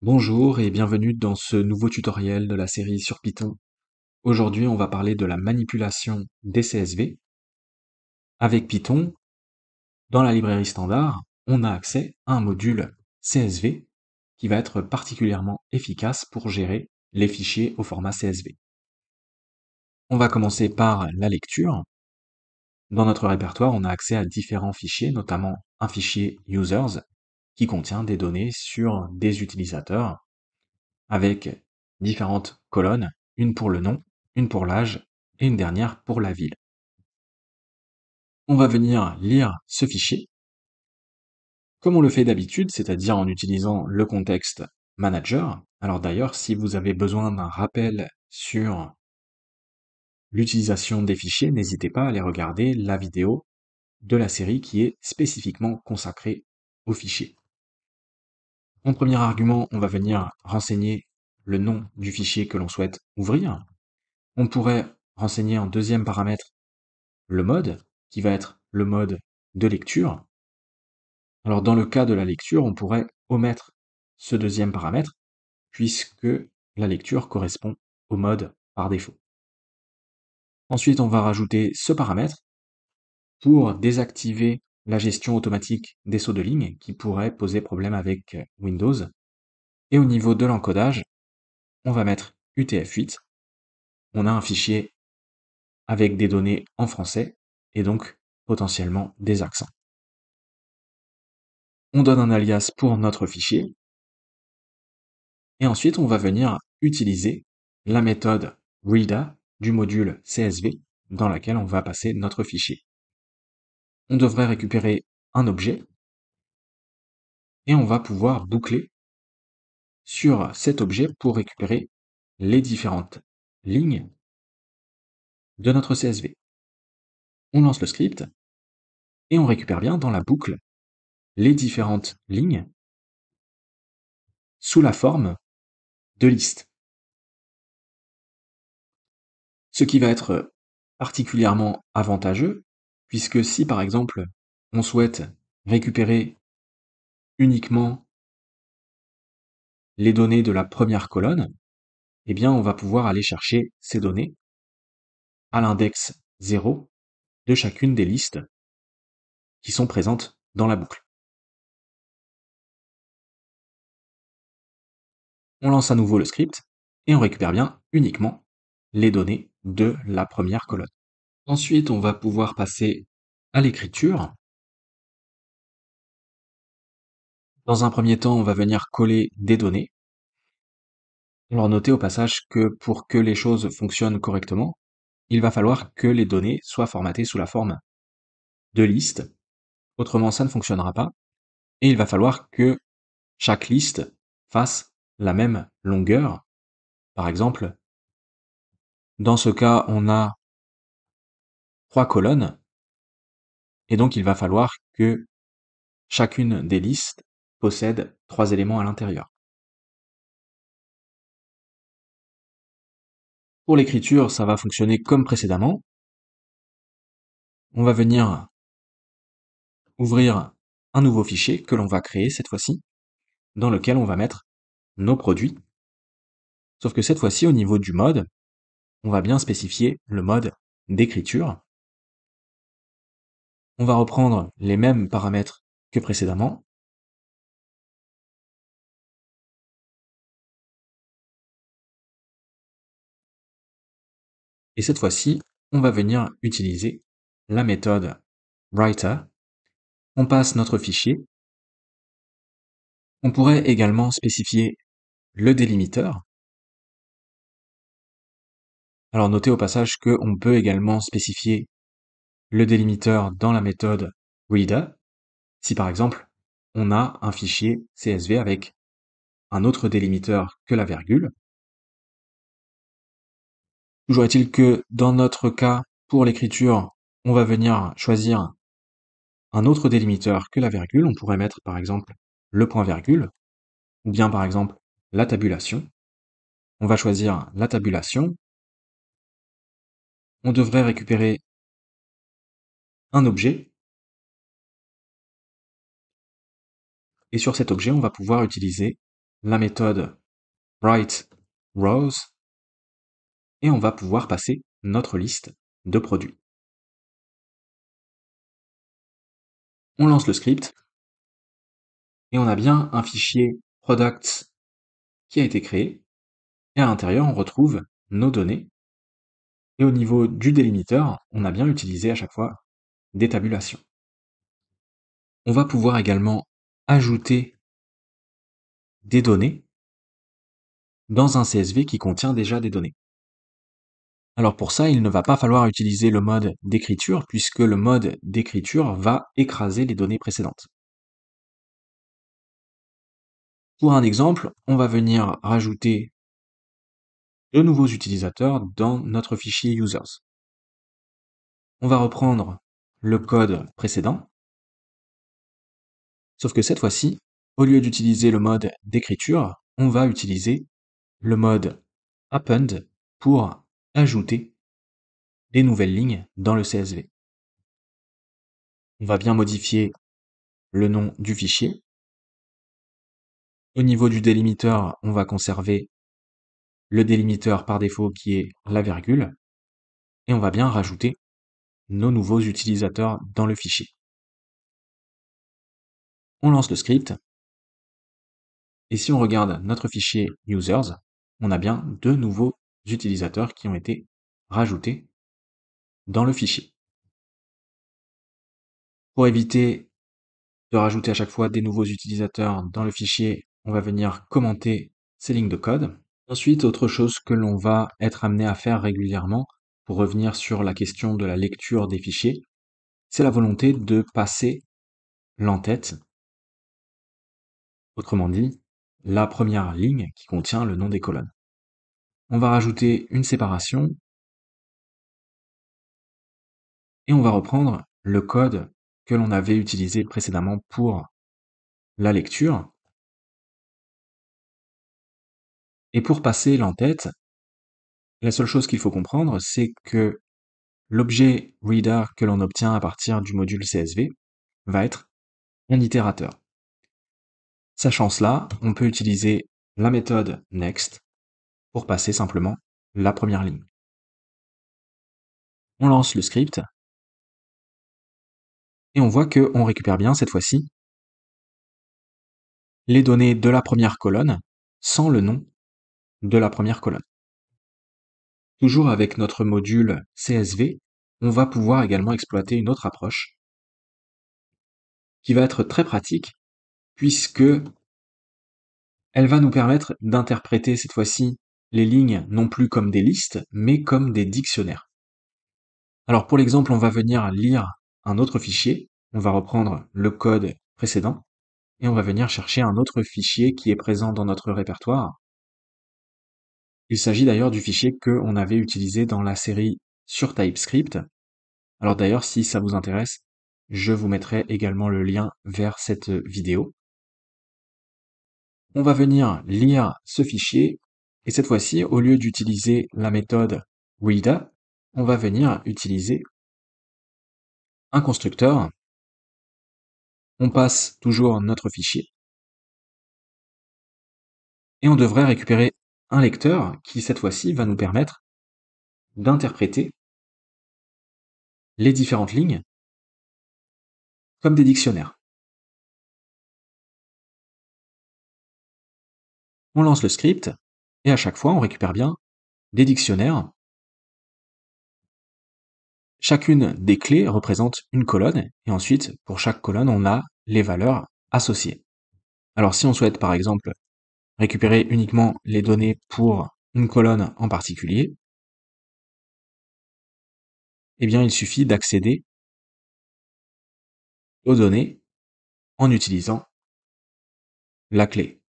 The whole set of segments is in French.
Bonjour et bienvenue dans ce nouveau tutoriel de la série sur Python. Aujourd'hui, on va parler de la manipulation des CSV. Avec Python, dans la librairie standard, on a accès à un module CSV qui va être particulièrement efficace pour gérer les fichiers au format CSV. On va commencer par la lecture. Dans notre répertoire, on a accès à différents fichiers, notamment un fichier users qui contient des données sur des utilisateurs avec différentes colonnes, une pour le nom, une pour l'âge et une dernière pour la ville. On va venir lire ce fichier comme on le fait d'habitude, c'est-à-dire en utilisant le contexte manager. Alors d'ailleurs, si vous avez besoin d'un rappel sur l'utilisation des fichiers, n'hésitez pas à aller regarder la vidéo de la série qui est spécifiquement consacrée aux fichiers. En premier argument, on va venir renseigner le nom du fichier que l'on souhaite ouvrir. On pourrait renseigner en deuxième paramètre le mode, qui va être le mode de lecture. Alors dans le cas de la lecture, on pourrait omettre ce deuxième paramètre, puisque la lecture correspond au mode par défaut. Ensuite, on va rajouter ce paramètre pour désactiver la gestion automatique des sauts de ligne qui pourrait poser problème avec Windows. Et au niveau de l'encodage, on va mettre UTF-8. On a un fichier avec des données en français et donc potentiellement des accents. On donne un alias pour notre fichier, et ensuite on va venir utiliser la méthode reader du module CSV dans laquelle on va passer notre fichier. On devrait récupérer un objet, et on va pouvoir boucler sur cet objet pour récupérer les différentes lignes de notre CSV. On lance le script, et on récupère bien dans la boucle les différentes lignes sous la forme de listes. Ce qui va être particulièrement avantageux, puisque si par exemple on souhaite récupérer uniquement les données de la première colonne, eh bien on va pouvoir aller chercher ces données à l'index 0 de chacune des listes qui sont présentes dans la boucle. On lance à nouveau le script et on récupère bien uniquement les données de la première colonne. Ensuite, on va pouvoir passer à l'écriture. Dans un premier temps, on va venir coller des données. Alors notez au passage que pour que les choses fonctionnent correctement, il va falloir que les données soient formatées sous la forme de liste, autrement ça ne fonctionnera pas, et il va falloir que chaque liste fasse la même longueur. Par exemple, dans ce cas, on a 3 colonnes, et donc il va falloir que chacune des listes possède 3 éléments à l'intérieur. Pour l'écriture, ça va fonctionner comme précédemment. On va venir ouvrir un nouveau fichier que l'on va créer cette fois-ci, dans lequel on va mettre nos produits. Sauf que cette fois-ci, au niveau du mode, on va bien spécifier le mode d'écriture. On va reprendre les mêmes paramètres que précédemment. Et cette fois-ci, on va venir utiliser la méthode writer. On passe notre fichier. On pourrait également spécifier le délimiteur. Alors notez au passage qu'on peut également spécifier le délimiteur dans la méthode reader, si par exemple on a un fichier CSV avec un autre délimiteur que la virgule. Toujours est-il que dans notre cas, pour l'écriture, on va venir choisir un autre délimiteur que la virgule. On pourrait mettre par exemple le point virgule, ou bien par exemple la tabulation. On va choisir la tabulation. On devrait récupérer un objet, et sur cet objet, on va pouvoir utiliser la méthode WriteRows et on va pouvoir passer notre liste de produits. On lance le script et on a bien un fichier products qui a été créé et à l'intérieur on retrouve nos données et au niveau du délimiteur on a bien utilisé à chaque fois des tabulations. On va pouvoir également ajouter des données dans un CSV qui contient déjà des données. Alors pour ça, il ne va pas falloir utiliser le mode d'écriture puisque le mode d'écriture va écraser les données précédentes. Pour un exemple, on va venir rajouter de nouveaux utilisateurs dans notre fichier users. On va reprendre le code précédent, sauf que cette fois-ci, au lieu d'utiliser le mode d'écriture, on va utiliser le mode append pour ajouter des nouvelles lignes dans le CSV. On va bien modifier le nom du fichier. Au niveau du délimiteur, on va conserver le délimiteur par défaut qui est la virgule, et on va bien rajouter nos nouveaux utilisateurs dans le fichier. On lance le script, et si on regarde notre fichier users, on a bien deux nouveaux utilisateurs qui ont été rajoutés dans le fichier. Pour éviter de rajouter à chaque fois des nouveaux utilisateurs dans le fichier, on va venir commenter ces lignes de code. Ensuite, autre chose que l'on va être amené à faire régulièrement, pour revenir sur la question de la lecture des fichiers, c'est la volonté de passer l'entête, autrement dit, la première ligne qui contient le nom des colonnes. On va rajouter une séparation et on va reprendre le code que l'on avait utilisé précédemment pour la lecture. Et pour passer l'entête, la seule chose qu'il faut comprendre, c'est que l'objet reader que l'on obtient à partir du module CSV va être un itérateur. Sachant cela, on peut utiliser la méthode next pour passer simplement la première ligne. On lance le script et on voit qu'on récupère bien cette fois-ci les données de la première colonne sans le nom de la première colonne. Toujours avec notre module CSV, on va pouvoir également exploiter une autre approche qui va être très pratique puisque elle va nous permettre d'interpréter cette fois-ci les lignes non plus comme des listes mais comme des dictionnaires. Alors pour l'exemple, on va venir lire un autre fichier, on va reprendre le code précédent et on va venir chercher un autre fichier qui est présent dans notre répertoire. Il s'agit d'ailleurs du fichier qu'on avait utilisé dans la série sur TypeScript. Alors d'ailleurs, si ça vous intéresse, je vous mettrai également le lien vers cette vidéo. On va venir lire ce fichier et cette fois-ci, au lieu d'utiliser la méthode reader, on va venir utiliser un constructeur. On passe toujours notre fichier et on devrait récupérer un lecteur qui cette fois-ci va nous permettre d'interpréter les différentes lignes comme des dictionnaires. On lance le script et à chaque fois on récupère bien des dictionnaires. Chacune des clés représente une colonne et ensuite pour chaque colonne on a les valeurs associées. Alors si on souhaite par exemple récupérer uniquement les données pour une colonne en particulier, eh bien il suffit d'accéder aux données en utilisant la clé.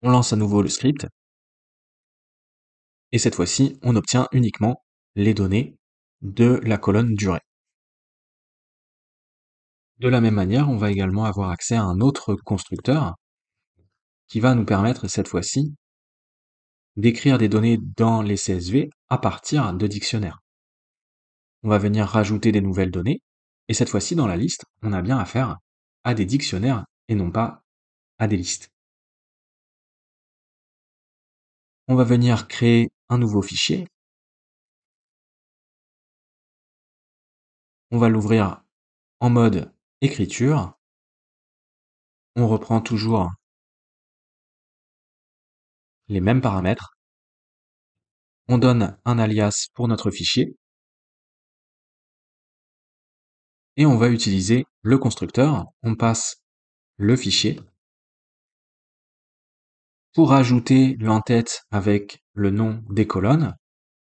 On lance à nouveau le script et cette fois-ci on obtient uniquement les données de la colonne durée. De la même manière, on va également avoir accès à un autre constructeur qui va nous permettre cette fois-ci d'écrire des données dans les CSV à partir de dictionnaires. On va venir rajouter des nouvelles données et cette fois-ci dans la liste, on a bien affaire à des dictionnaires et non pas à des listes. On va venir créer un nouveau fichier. On va l'ouvrir en mode écriture. On reprend toujours les mêmes paramètres. On donne un alias pour notre fichier. Et on va utiliser le constructeur. On passe le fichier. Pour ajouter l'entête avec le nom des colonnes,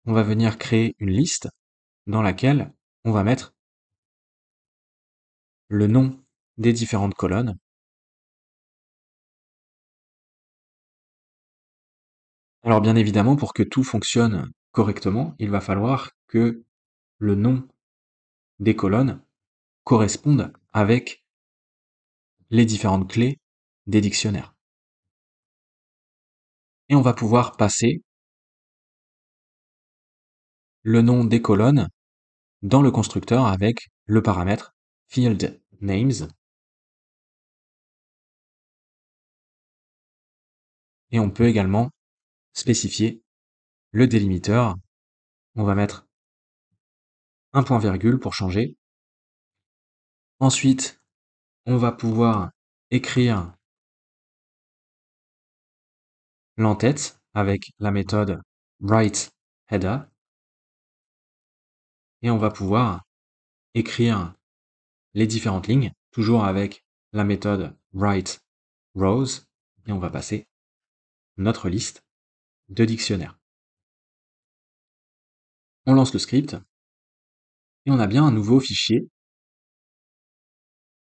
on va venir créer une liste dans laquelle on va mettre le nom des différentes colonnes. Alors bien évidemment, pour que tout fonctionne correctement, il va falloir que le nom des colonnes corresponde avec les différentes clés des dictionnaires. Et on va pouvoir passer le nom des colonnes dans le constructeur avec le paramètre field names. Et on peut également spécifier le délimiteur. On va mettre un point virgule pour changer. Ensuite, on va pouvoir écrire l'entête avec la méthode writeHeader. Et on va pouvoir écrire les différentes lignes, toujours avec la méthode writeRows. Et on va passer notre liste de dictionnaires. On lance le script. Et on a bien un nouveau fichier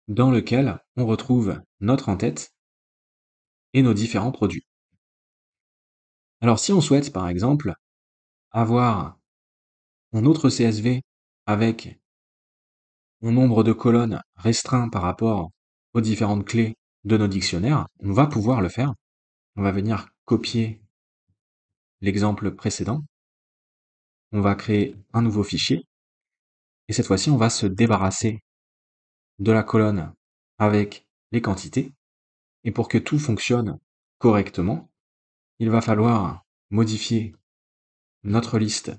dans lequel on retrouve notre entête et nos différents produits. Alors si on souhaite par exemple avoir un autre CSV avec un nombre de colonnes restreint par rapport aux différentes clés de nos dictionnaires, on va pouvoir le faire. On va venir copier l'exemple précédent. On va créer un nouveau fichier. Et cette fois-ci, on va se débarrasser de la colonne avec les quantités. Et pour que tout fonctionne correctement, il va falloir modifier notre liste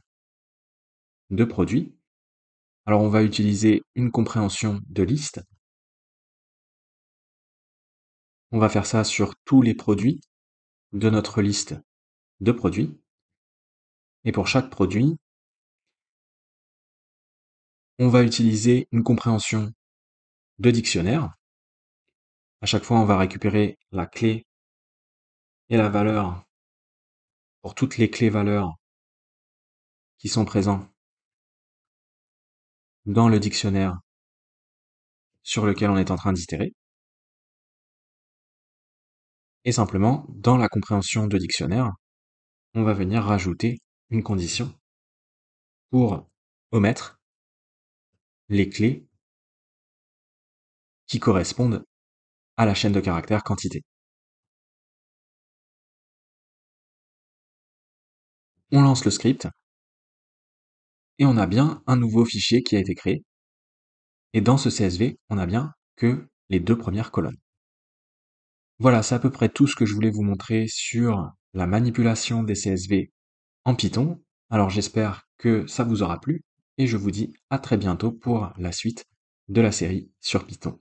de produits. Alors on va utiliser une compréhension de liste. On va faire ça sur tous les produits de notre liste de produits. Et pour chaque produit, on va utiliser une compréhension de dictionnaire. À chaque fois, on va récupérer la clé et la valeur pour toutes les clés valeurs qui sont présentes dans le dictionnaire sur lequel on est en train d'itérer. Et simplement, dans la compréhension de dictionnaire, on va venir rajouter une condition pour omettre les clés qui correspondent à la chaîne de caractères quantité. On lance le script et on a bien un nouveau fichier qui a été créé. Et dans ce CSV, on a bien que les deux premières colonnes. Voilà, c'est à peu près tout ce que je voulais vous montrer sur la manipulation des CSV en Python. Alors j'espère que ça vous aura plu et je vous dis à très bientôt pour la suite de la série sur Python.